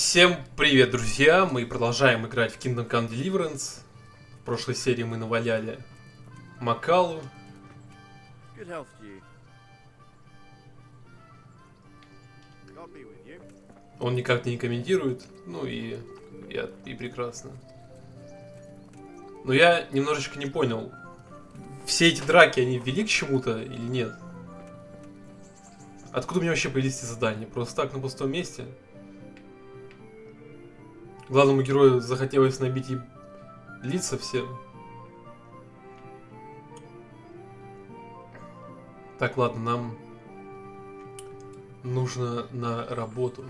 Всем привет, друзья! Мы продолжаем играть в Kingdom Come Deliverance. В прошлой серии мы наваляли Макалу. Он никак не комментирует, ну и прекрасно. Но я немножечко не понял, все эти драки, они вели к чему-то или нет? Откуда мне вообще появились эти задания? Просто так, на пустом месте? Главному герою захотелось набить и лица всем. Так, ладно, нам нужно на работу.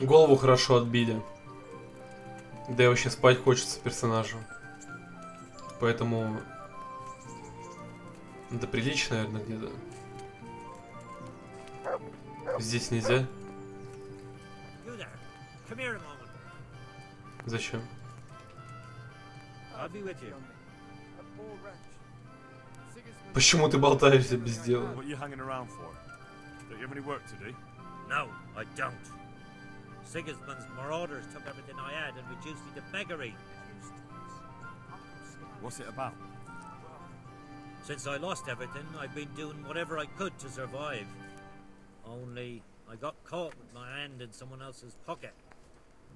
Голову хорошо отбили. Да и вообще спать хочется персонажу. Поэтому... Это прилично, наверное, где-то. Здесь нельзя. Зачем? Почему ты болтаешься без дела? No, I don't. Sigismund's marauders took everything I had and reduced me to beggary. What's it about? Since I lost everything, I've been doing whatever I could to survive. Only, I got caught with my hand in someone else's pocket.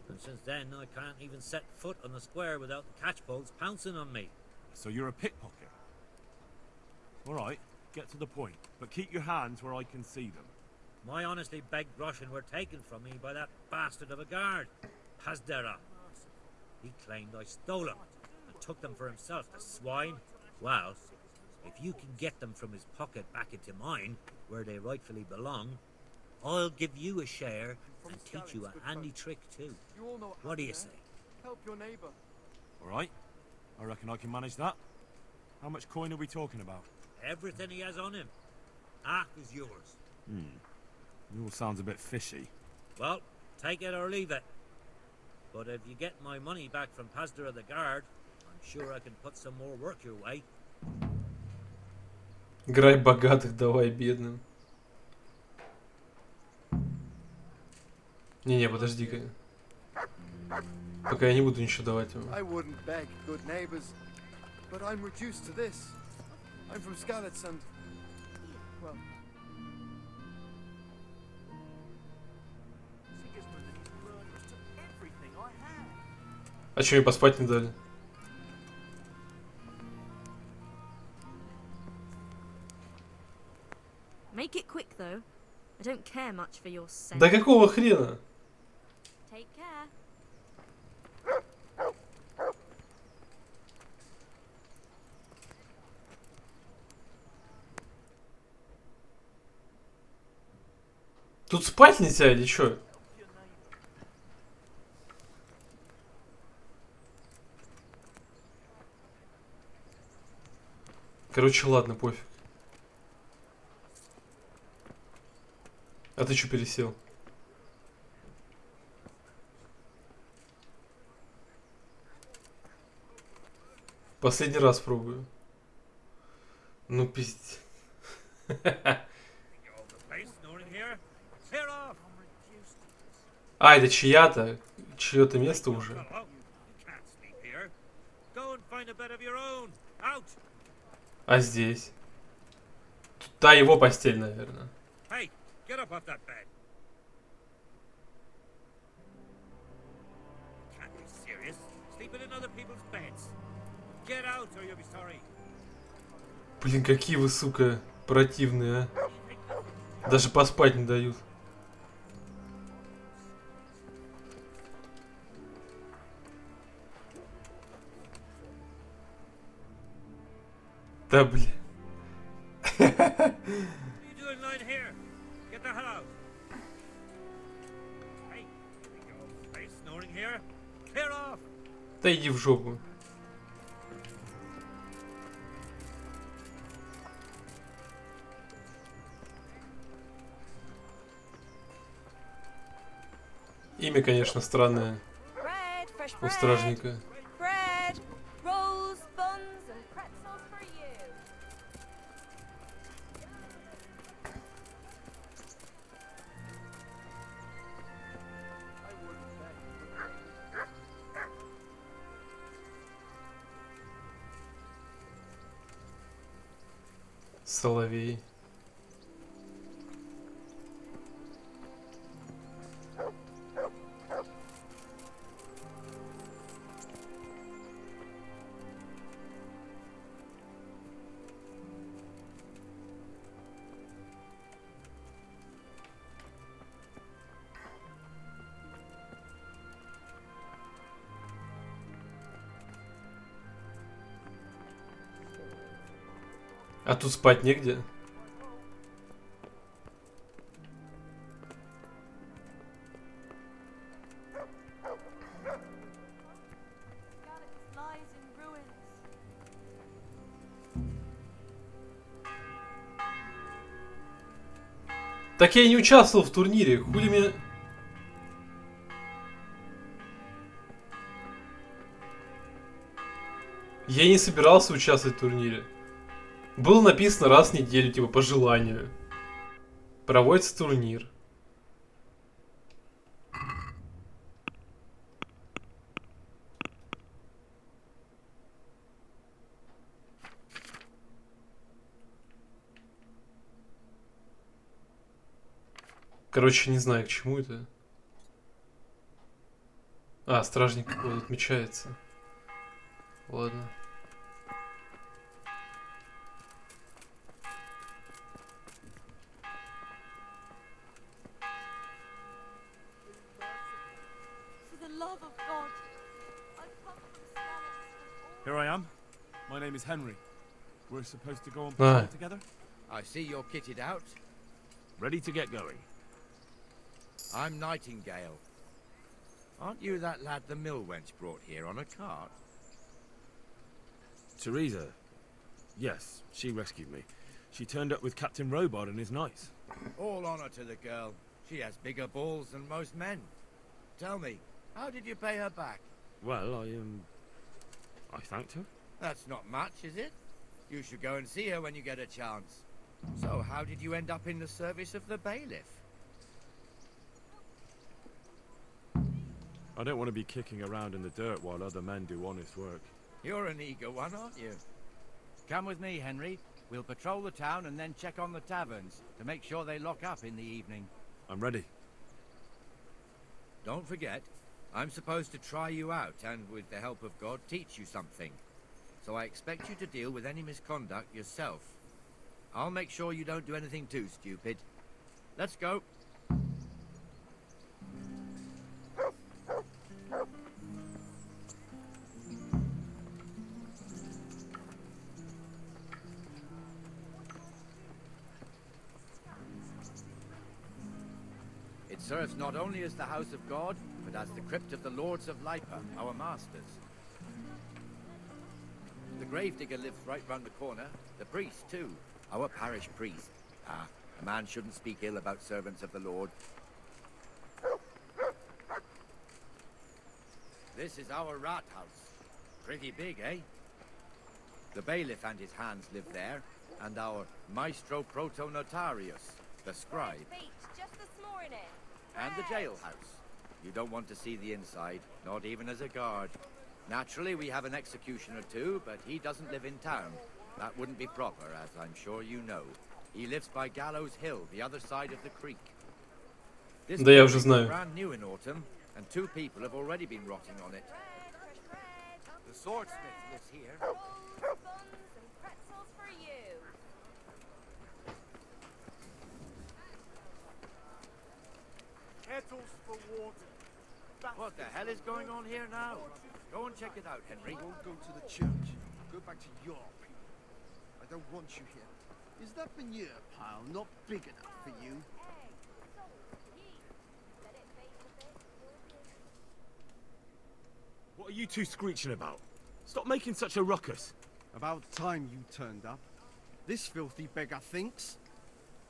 And since then, I can't even set foot on the square without the catchpoles pouncing on me. So you're a pickpocket? Alright, get to the point, but keep your hands where I can see them. My honestly begged groschen were taken from me by that bastard of a guard, Pazdera. He claimed I stole them and took them for himself, the swine. Well, if you can get them from his pocket back into mine, where they rightfully belong, I'll give you a share and teach you a handy trick too. What do you say? Help your neighbor. Alright, I reckon I can manage that. How much coin are we talking about? Everything he has on him. Half is yours. It all sounds a bit fishy. Well, take it or leave it. But if you get my money back from Pazdera the guard, I'm sure I can put some more work your way. Играй богатых, давай бедным. Не-не, подожди-ка. Пока я не буду ничего давать ему. I wouldn't beg, good neighbors, but I'm reduced to this. I'm from Skalitz and, well... Sigismund and his murderers took everything I had. А чё, мне поспать не дали? Make it quick though. I don't care much for your scent. Да какого хрена? Take care. Тут спать нельзя или чё? Короче, ладно, пофиг. А ты чё пересел? Последний раз пробую. Ну пиздец. А, это чья-то? Чье-то место уже. А здесь? Тут та его постель, наверное. Hey, get up off that bed. Can't be serious. Sleeping in other people's beds. Get out or you'll be sorry. Блин, какие вы, сука, противные, а. Даже поспать не дают. Да, блин. Да иди в жопу. Имя, конечно, странное Bread, fresh у bread. стражника. Bread, rolls, buns, and pretzels for you. Соловей. А тут спать негде? Lies in ruins. Так я и не участвовал в турнире, хули меня... Я не собирался участвовать в турнире. Было написано раз в неделю, типа, по желанию. Проводится турнир. Короче, не знаю, к чему это. А, стражник какой-то отмечается. Ладно. For the love of God, I've come from Skalitz. Here I am. My name is Henry. We're supposed to go on patrol together. I see you're kitted out. Ready to get going. I'm Nightingale. Aren't you that lad the mill wench brought here on a cart? Teresa. Yes, she rescued me. She turned up with Captain Robot and is nice. All honor to the girl. She has bigger balls than most men. Tell me, how did you pay her back? Well, I thanked her. That's not much, is it? You should go and see her when you get a chance. So, how did you end up in the service of the bailiff? I don't want to be kicking around in the dirt while other men do honest work. You're an eager one, aren't you? Come with me, Henry. We'll patrol the town and then check on the taverns to make sure they lock up in the evening. I'm ready. Don't forget, I'm supposed to try you out and, with the help of God, teach you something. So I expect you to deal with any misconduct yourself. I'll make sure you don't do anything too stupid. Let's go. It serves not only as the house of God, but as the crypt of the lords of Lipa, our masters. The gravedigger lives right round the corner. The priest, too. Our parish priest. Ah, a man shouldn't speak ill about servants of the Lord. This is our rat house. Pretty big, eh? The bailiff and his hands live there, and our maestro protonotarius, the scribe, Just this morning. and the jailhouse. You don't want to see the inside, not even as a guard. Naturally, we have an executioner too, but he doesn't live in town. That wouldn't be proper, as I'm sure you know. He lives by Gallows Hill, the other side of the creek. This Да, я уже building is знаю. brand new in autumn, and 2 people have already been rotting on it. The swordsmith lives here. Rolls, buns, and pretzels for you. Kettles for water. What the hell is going on here now? Go and check it out, Henry. I won't go to the church. Go back to your people. I don't want you here. Is that manure pile not big enough for you? What are you two screeching about? Stop making such a ruckus. About time you turned up. This filthy beggar thinks.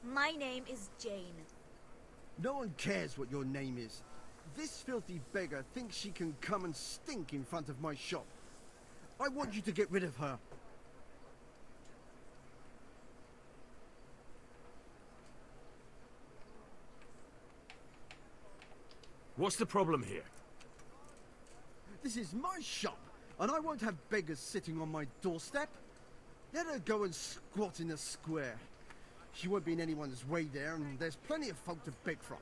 My name is Jane. No one cares what your name is. This filthy beggar thinks she can come and stink in front of my shop. I want you to get rid of her. What's the problem here? This is my shop, and I won't have beggars sitting on my doorstep. Let her go and squat in the square. She won't be in anyone's way there, and there's plenty of folk to beg from.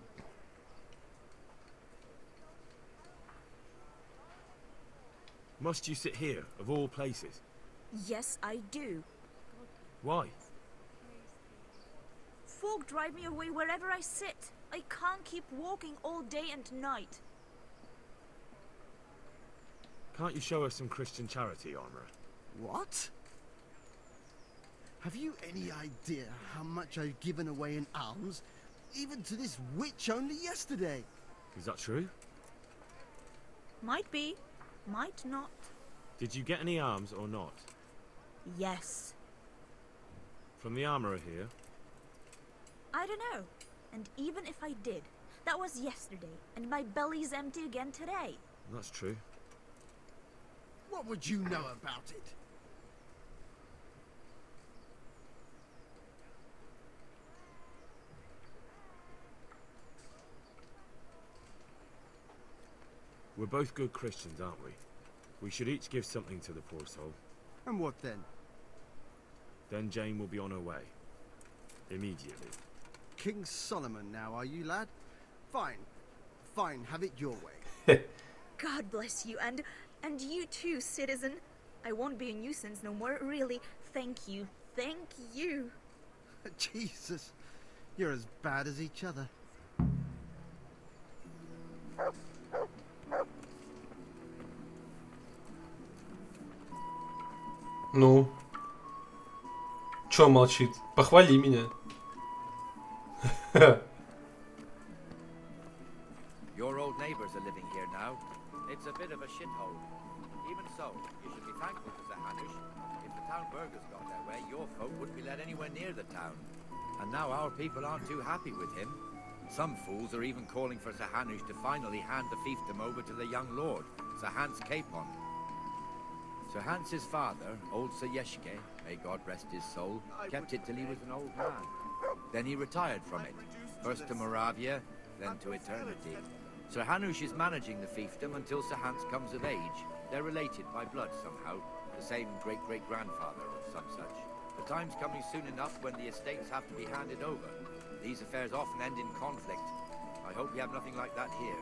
Must you sit here, of all places? Yes, I do. Why? Folk drive me away wherever I sit. I can't keep walking all day and night. Can't you show us some Christian charity, Armourer? What? Have you any idea how much I've given away in alms, even to this witch only yesterday? Is that true? Might be, might not. Did you get any alms or not? Yes. From the Armourer here? I don't know. And even if I did, that was yesterday, and my belly's empty again today. That's true. What would you know about it? We're both good Christians, aren't we? We should each give something to the poor soul. And what then? Then Jane will be on her way. Immediately. King Solomon now, are you, lad? Fine. Fine, have it your way. God bless you, and you too, citizen. I won't be a nuisance no more, really. Thank you. Thank you. Jesus, you're as bad as each other. Ну? Чё молчит? Похвали меня. Your old neighbors are living here now. It's a bit of a shithole. Even so, you should be thankful to Sir Hanush. If the town burghers got their way, your folk wouldn't be let anywhere near the town. And now our people aren't too happy with him. Some fools are even calling for Sir Hanush to finally hand the fiefdom over to the young lord, Sir Hans Capon. Sir Hans's father, old Sir Yeshke, may God rest his soul, kept it till he was an old man. Then he retired from it, first to Moravia, then to eternity. Sir Hanush is managing the fiefdom until Sir Hans comes of age. They're related by blood somehow, the same great-great-grandfather or some such. The time's coming soon enough when the estates have to be handed over. These affairs often end in conflict. I hope you have nothing like that here.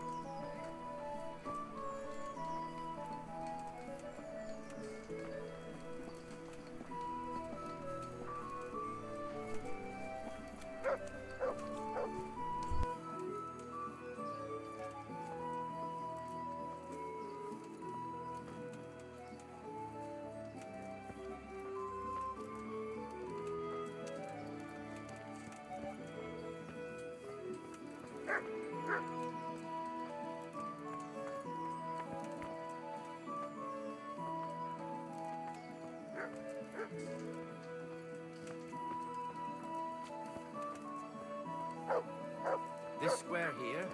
This square here,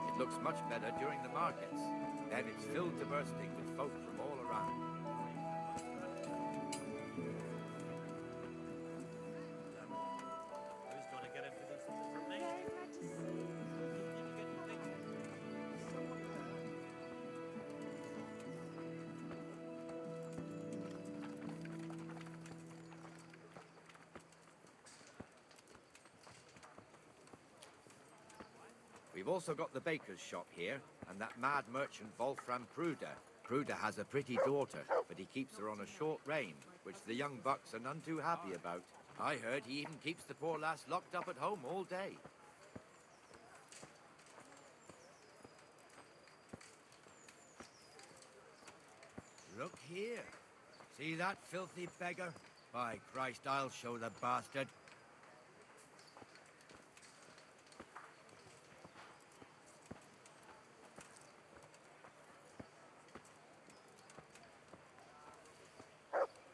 it looks much better during the markets. Then it's filled to bursting with folk from all around. Who's gonna get him to do something for me? We've also got the baker's shop here, and that mad merchant Wolfram Pruder. Pruder has a pretty daughter, but he keeps her on a short rein, which the young bucks are none too happy about. I heard he even keeps the poor lass locked up at home all day. Look here. See that filthy beggar? By Christ, I'll show the bastard.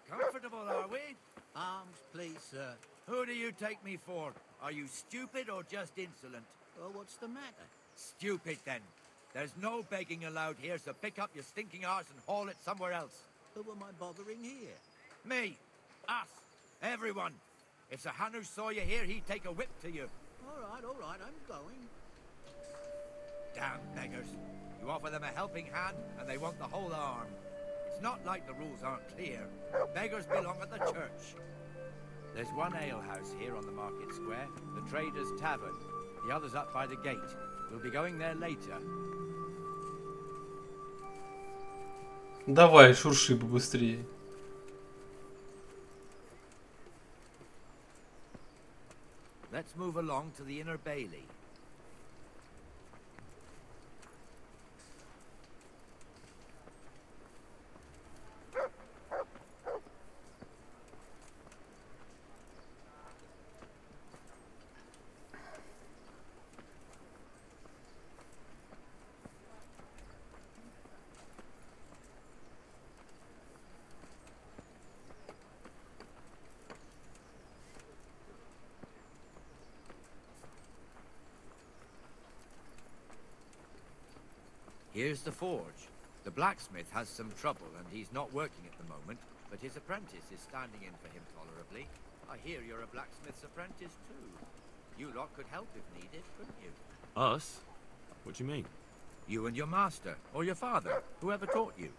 Comfortable, are we? Arms, please, sir. Who do you take me for? Are you stupid or just insolent? Oh, what's the matter? Stupid, then. There's no begging allowed here, so pick up your stinking arse and haul it somewhere else. Who am I bothering here? Me, us, everyone. If Sir Hanush saw you here, he'd take a whip to you. All right, I'm going. Damn beggars. You offer them a helping hand, and they want the whole arm. It's not like the rules aren't clear. Beggars belong at the church. There's one alehouse here on the market square, the Trader's Tavern. The other's up by the gate. We'll be going there later. Давай, шурши побыстрее. Let's move along to the inner bailey. Here's the forge. The blacksmith has some trouble and he's not working at the moment, but his apprentice is standing in for him tolerably. I hear you're a blacksmith's apprentice too. You lot could help if needed, couldn't you? Us? What do you mean? You and your master, or your father, whoever taught you.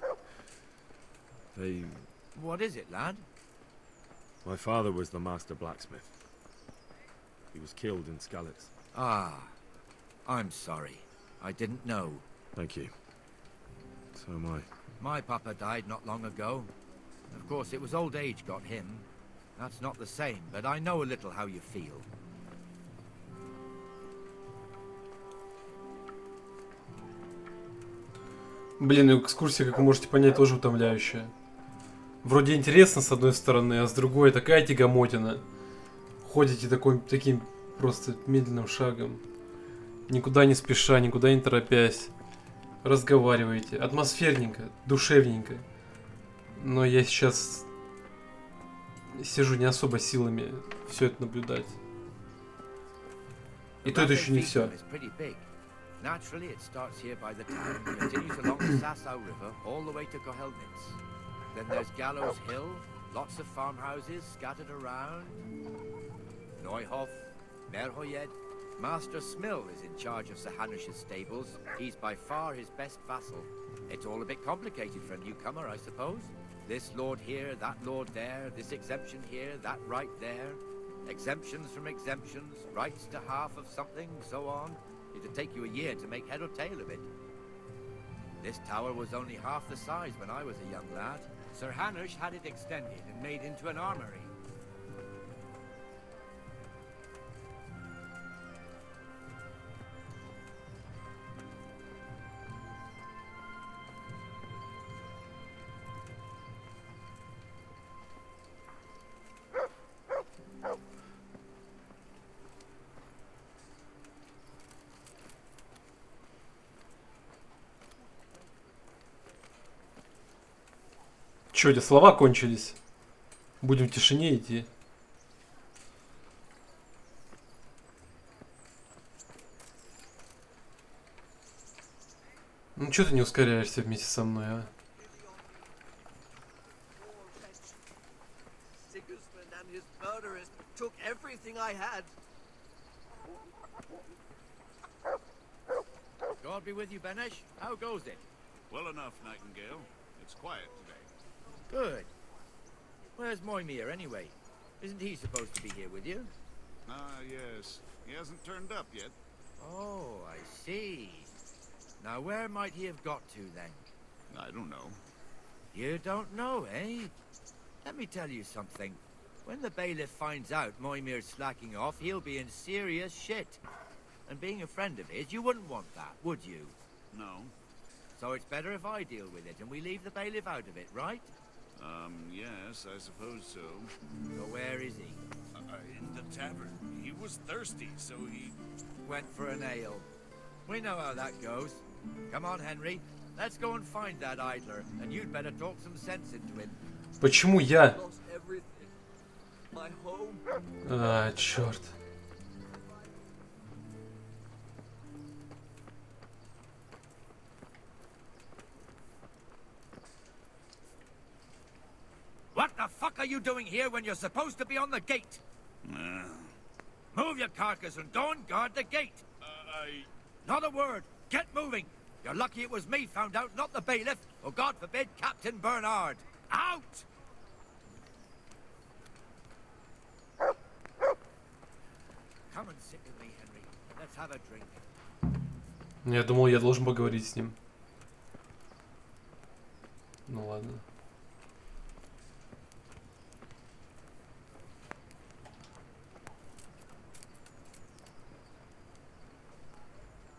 They... What is it, lad? My father was the master blacksmith. He was killed in Skalitz. Ah, I'm sorry. I didn't know. Thank you. So am I. My papa died not long ago. Of course, it was old age got him. That's not the same, but I know a little how you feel. Блин, экскурсия, как вы можете понять, тоже утомляющая. Вроде интересно с одной стороны, а с другой такая тягомотина. Ходите таким просто медленным шагом. Никуда не спеша, никуда не торопясь. Разговариваете. Атмосферненько, душевненько. Но я сейчас сижу не особо силами все это наблюдать. И то это еще не все. Naturally, it starts here by the town and continues along the Sasau River all the way to Kohelnitz. Then there's Gallows Hill, lots of farmhouses scattered around. Neuhof, Merhoyed. Master Smill is in charge of Sir Hanush's stables. He's by far his best vassal. It's all a bit complicated for a newcomer, I suppose. This lord here, that lord there, this exemption here, that right there. Exemptions from exemptions, rights to half of something, so on. It'd take you a year to make head or tail of it. This tower was only half the size when I was a young lad. Sir Hanush had it extended and made into an armory. Че, эти слова кончились? Будем в тишине идти. Ну че ты не ускоряешься вместе со мной, а? Sigismund and his murderers took everything I had. God be with you, Benesh. How goes it? Well enough, Nightingale. It's quiet today. Good. Where's Moimir anyway? Isn't he supposed to be here with you? Ah, yes. He hasn't turned up yet. Oh, I see. Now where might he have got to then? I don't know. You don't know, eh? Let me tell you something. When the bailiff finds out Moimir's slacking off, he'll be in serious shit. And being a friend of his, you wouldn't want that, would you? No. So it's better if I deal with it and we leave the bailiff out of it, right? Yes, I suppose so. So where is he? In the tavern. He was thirsty, so he... Went for an ale. We know how that goes. Come on, Henry. Let's go and find that idler, and you'd better talk some sense into him. Почему я? Lost everything. My home. А, черт. What the fuck are you doing here when you're supposed to be on the gate? Move your carcass and go and guard the gate. Not a word. Get moving. You're lucky it was me found out, not the bailiff, or God forbid, Captain Bernard. Out! Come and sit with me, Henry. Let's have a drink. Я думал, я должен поговорить с ним. Ну ладно.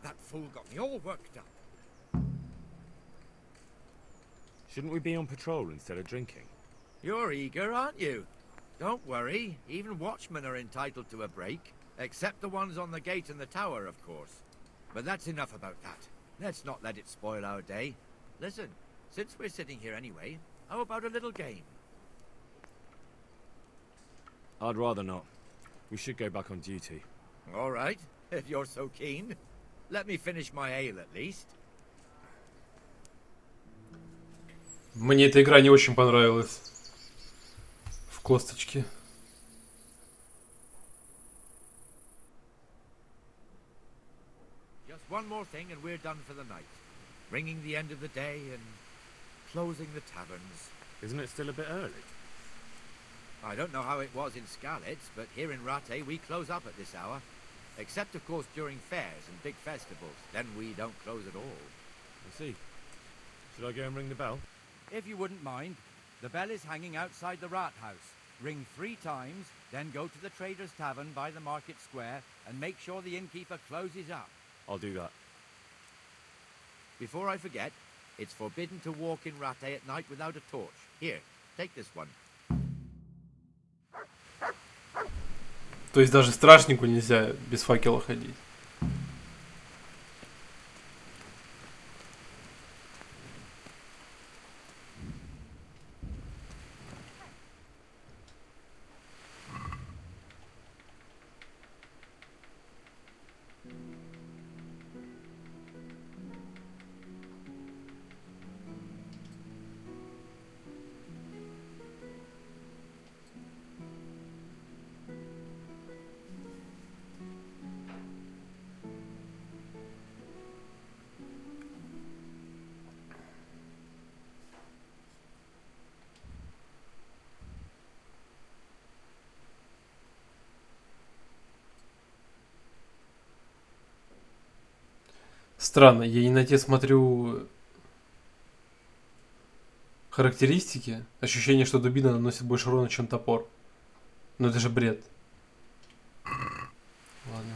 That fool got me all worked up. Shouldn't we be on patrol instead of drinking? You're eager, aren't you? Don't worry. Even watchmen are entitled to a break. Except the ones on the gate and the tower, of course. But that's enough about that. Let's not let it spoil our day. Listen, since we're sitting here anyway, how about a little game? I'd rather not. We should go back on duty. All right, if you're so keen. Let me finish my ale at least. Мне эта игра не очень понравилась. В косточке. Just one more thing and we're done for the night. Ringing the end of the day and closing the taverns. Isn't it still a bit early? I don't know how it was in Skalitz, but here in Rattay we close up at this hour. Except, of course, during fairs and big festivals. Then we don't close at all. I see. Should I go and ring the bell? If you wouldn't mind, the bell is hanging outside the rat house. Ring 3 times, then go to the Trader's Tavern by the market square and make sure the innkeeper closes up. I'll do that. Before I forget, it's forbidden to walk in Rattay at night without a torch. Here, take this one. То есть даже стражнику нельзя без факела ходить. Странно, я не на те смотрю характеристики. Ощущение, что дубина наносит больше урона, чем топор. Но это же бред. Ладно.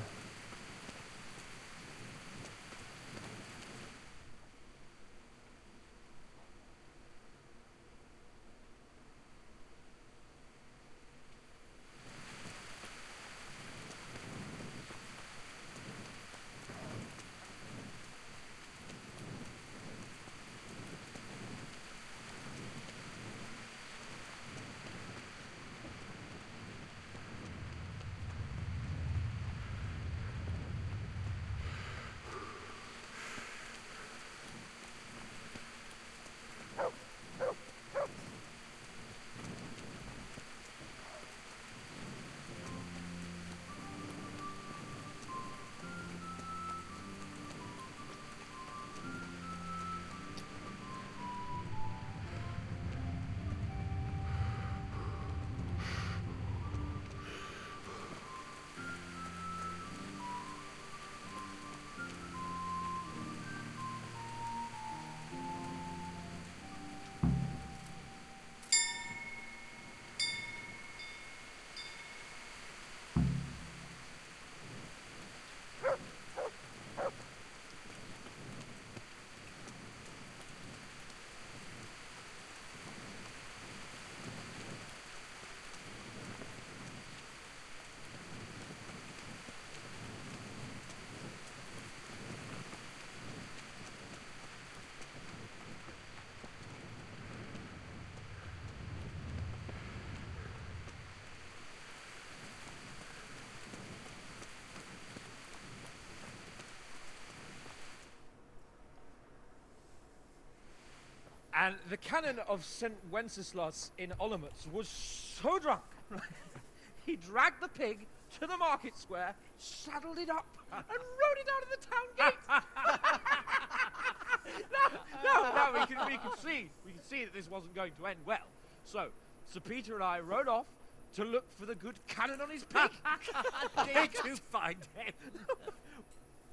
And the canon of St. Wenceslas in Olomouc was so drunk, he dragged the pig to the market square, saddled it up, and rode it out of the town gate. No, we could see that this wasn't going to end well. So, Sir Peter and I rode off to look for the good canon on his pig. Did you find him?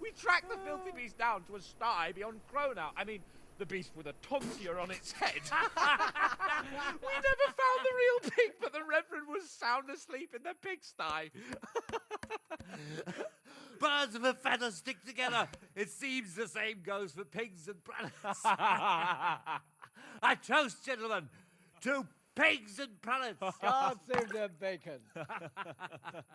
We tracked the filthy beast down to a sty beyond Cronau. I mean, the beast with a tonsure on its head. We never found the real pig, but the Reverend was sound asleep in the pigsty. Birds of a feather stick together. It seems the same goes for pigs and prelates. I toast, gentlemen, to pigs and prelates. God save the bacon.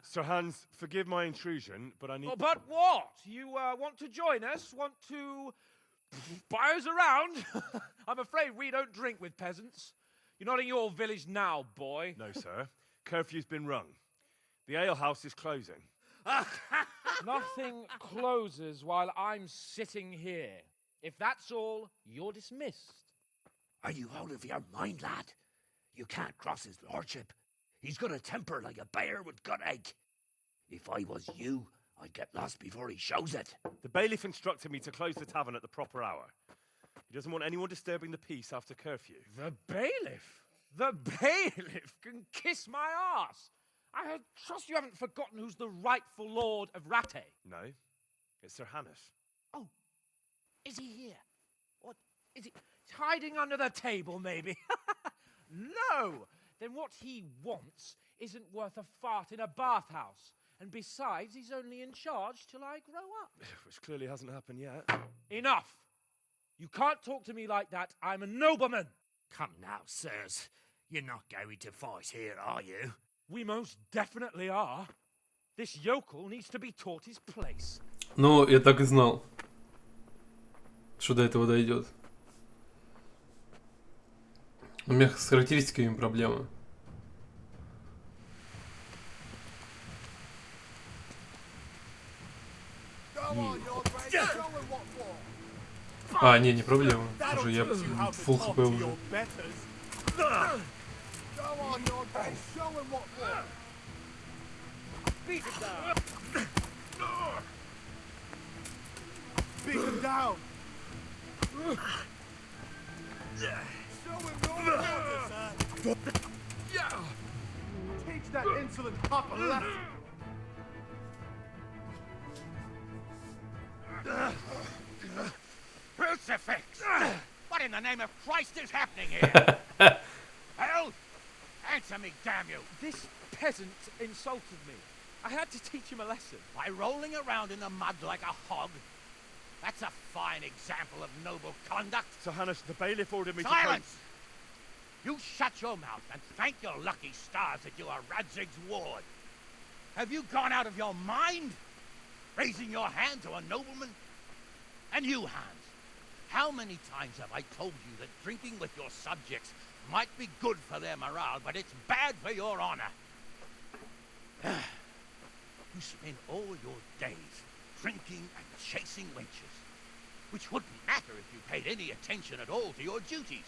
Sir Hans, forgive my intrusion, but I need... Oh, but what? You want to join us? Want to buy us around? I'm afraid we don't drink with peasants. You're not in your village now, boy. No, sir. Curfew's been rung. The alehouse is closing. Nothing closes while I'm sitting here. If that's all, you're dismissed. Are you out of your mind, lad? You can't cross his lordship. He's got a temper like a bear with gut ache. If I was you, I'd get lost before he shows it. The bailiff instructed me to close the tavern at the proper hour. He doesn't want anyone disturbing the peace after curfew. The bailiff? The bailiff can kiss my arse. I trust you haven't forgotten who's the rightful lord of Rattay. No, it's Sir Hannes. Oh, is he here? What, is he hiding under the table, maybe? No! Then what he wants isn't worth a fart in a bathhouse. And besides, he's only in charge till I grow up. Which clearly hasn't happened yet. Enough! You can't talk to me like that. I'm a nobleman. Come now, sirs. You're not going to fight here, are you? We most definitely are. This yokel needs to be taught his place. Ну, я так и знал, что до этого дойдет. У меня с характеристиками проблемы. А, не проблема. Уже я full хп уже. Beat him down! Teach that insolent pup a lesson! Crucifix! What in the name of Christ is happening here? Hell? Answer me, damn you! This peasant insulted me. I had to teach him a lesson. By rolling around in the mud like a hog? That's a fine example of noble conduct. Sir Hannes, the bailiff ordered me Silence! You shut your mouth and thank your lucky stars that you are Radzig's ward. Have you gone out of your mind? Raising your hand to a nobleman? And you, Hans, how many times have I told you that drinking with your subjects might be good for their morale, but it's bad for your honor? You spend all your days drinking and chasing wenches, which wouldn't matter if you paid any attention at all to your duties.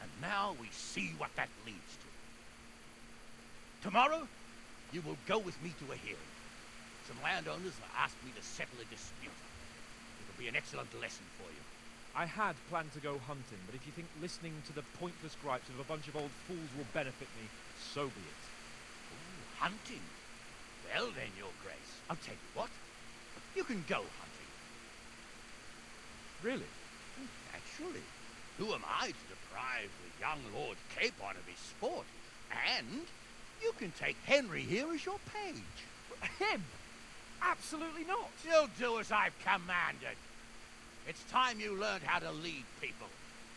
And now we see what that leads to. Tomorrow, you will go with me to a hearing. Some landowners have asked me to settle a dispute. It'll be an excellent lesson for you. I had planned to go hunting, but if you think listening to the pointless gripes of a bunch of old fools will benefit me, so be it. Ooh, hunting? Well then, Your Grace, I'll tell you what. You can go hunting. Really? Naturally. Who am I to deprive the young Lord Capon of his sport? And you can take Henry here as your page. Him? Absolutely not. You'll do as I've commanded. It's time you learned how to lead people,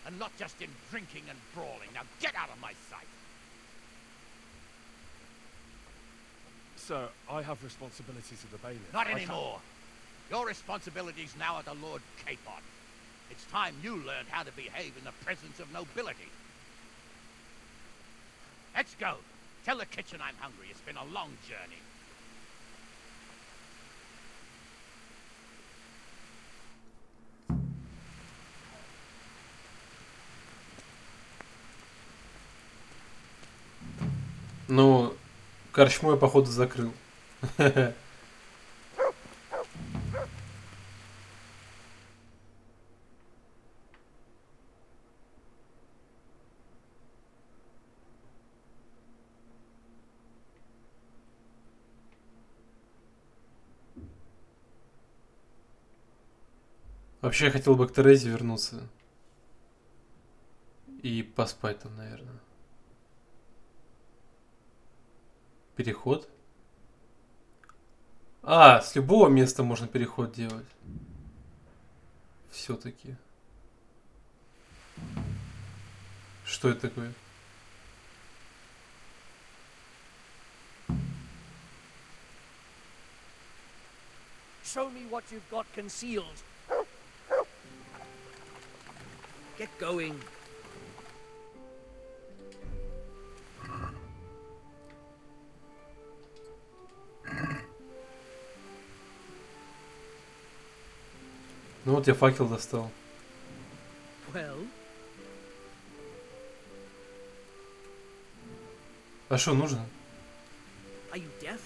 and not just in drinking and brawling. Now get out of my sight. Sir, I have responsibilities of the bailiff. Not anymore. Your responsibilities now are the Lord Capon. It's time you learned how to behave in the presence of nobility. Let's go. Tell the kitchen I'm hungry. It's been a long journey. Ну, корчму я, походу, закрыл. Вообще, я хотел бы к Терезе вернуться. И поспать там, наверное. Переход? А, с любого места можно переход делать. Все-таки. Что это такое? Show me what you've got concealed. Get going. Ну вот я факел достал. Well, А что нужно? are you deaf?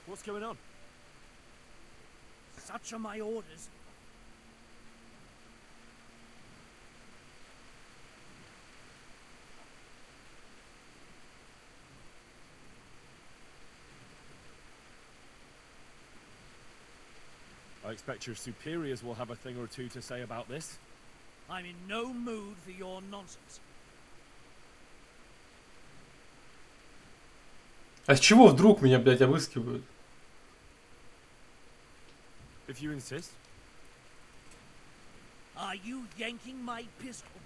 What's going on? Such are my orders. I expect your superiors will have a thing or two to say about this. I'm in no mood for your nonsense. А с чего вдруг меня, блядь, обыскивают? If you insist. Are you yanking my pistol?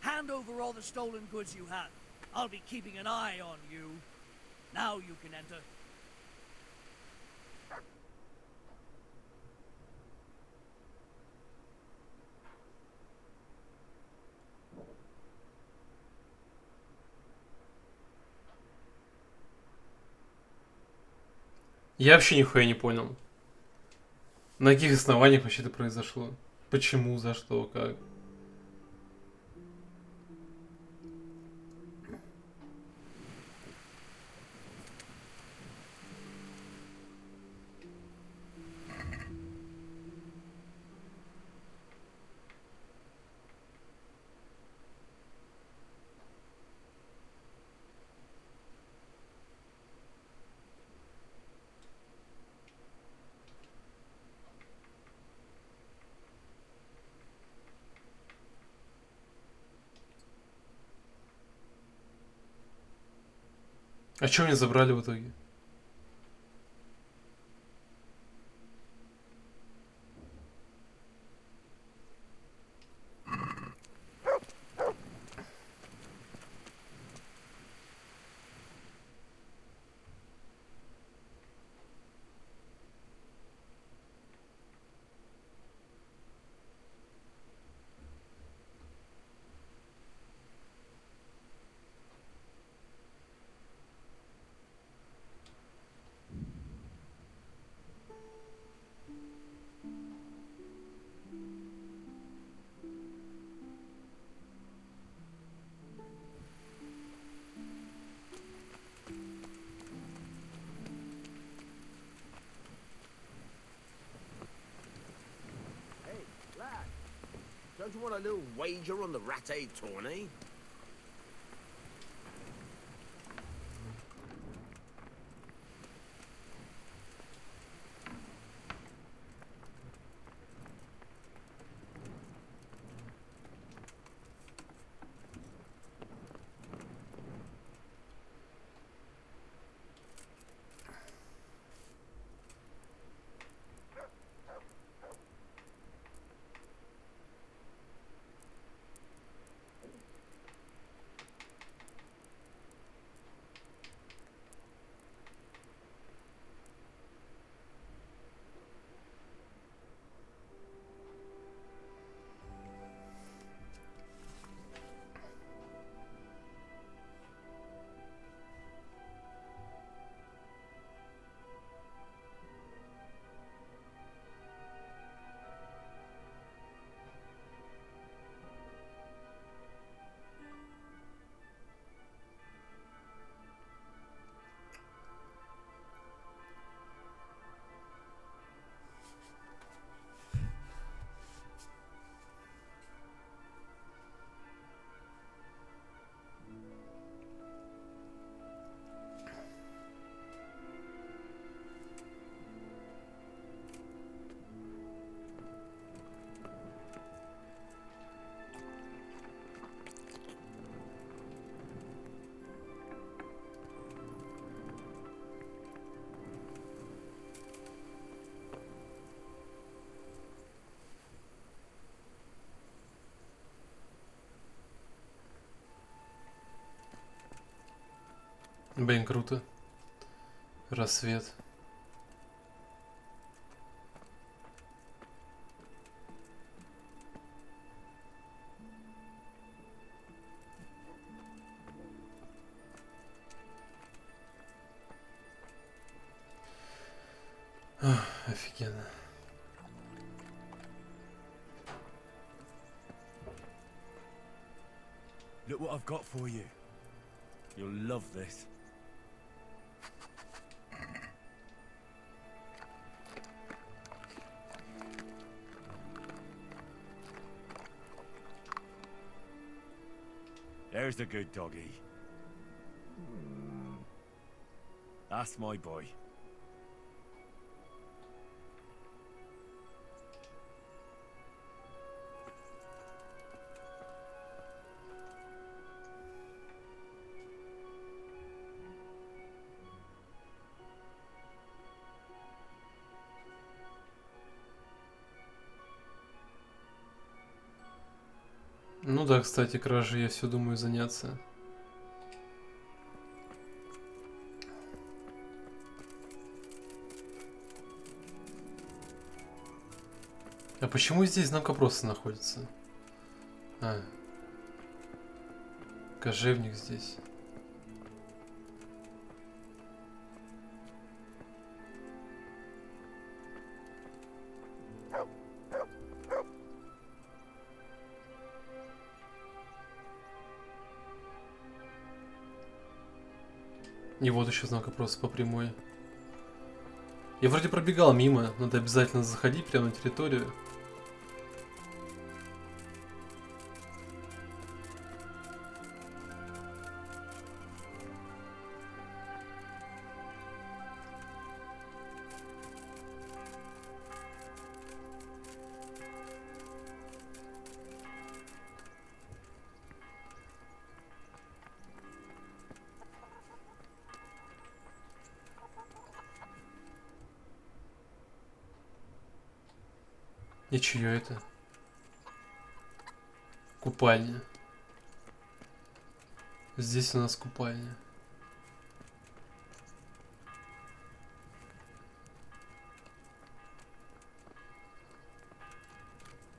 Hand over all the stolen goods you have. I'll be keeping an eye on you. Now you can enter. Я вообще нихуя не понял. На каких основаниях вообще это произошло? Почему, за что, как? А что мне забрали в итоге? Don't you want a little wager on the Ratte tourney? Блин, круто. Рассвет. Ах, офигенно. Look what I've got for you. You'll love this. There's the good doggy. That's my boy. Ну да, кстати, кражей я все думаю заняться. А почему здесь знак вопроса находится? А. Кожевник здесь. И вот еще знак вопроса по прямой. Я вроде пробегал мимо, надо обязательно заходить прямо на территорию. И чье это? Купальня. Здесь у нас купальня.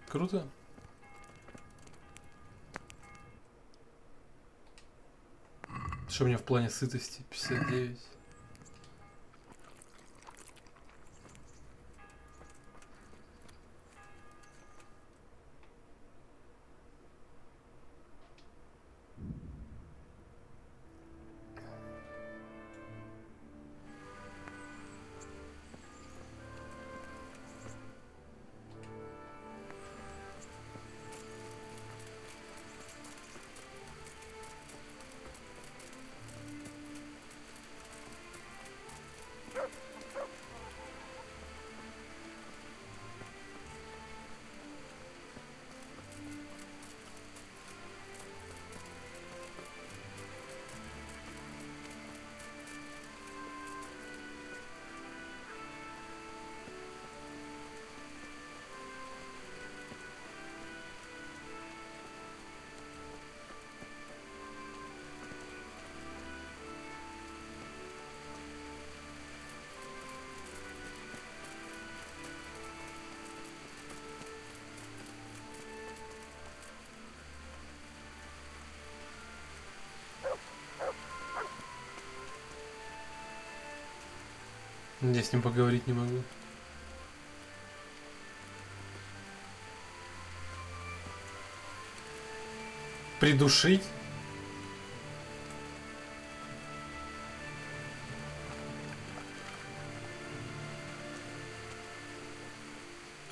Круто. Что у меня в плане сытости? 59. Я с ним поговорить не могу. Придушить?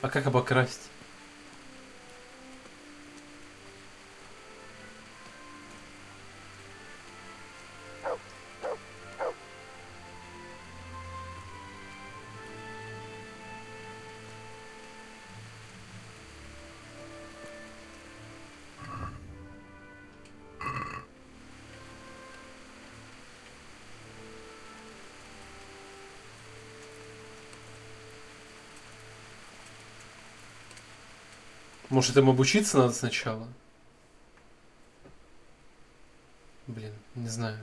А как обокрасть? Может, этому обучиться надо сначала? Блин, не знаю.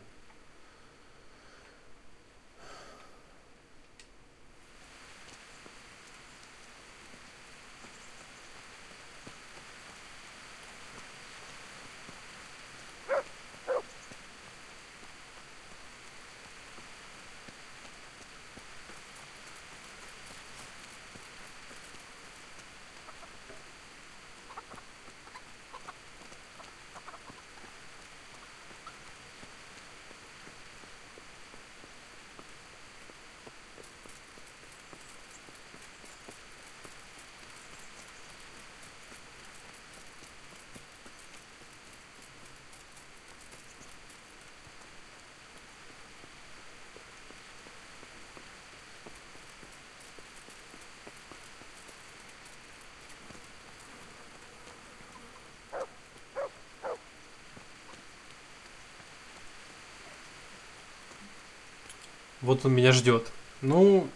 Вот он меня ждет. Ну,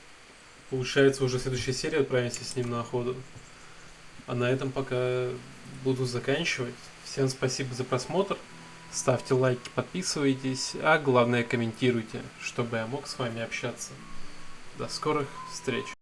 получается, уже следующая серия отправимся с ним на охоту. А на этом пока буду заканчивать. Всем спасибо за просмотр. Ставьте лайки, подписывайтесь, а главное комментируйте, чтобы я мог с вами общаться. До скорых встреч!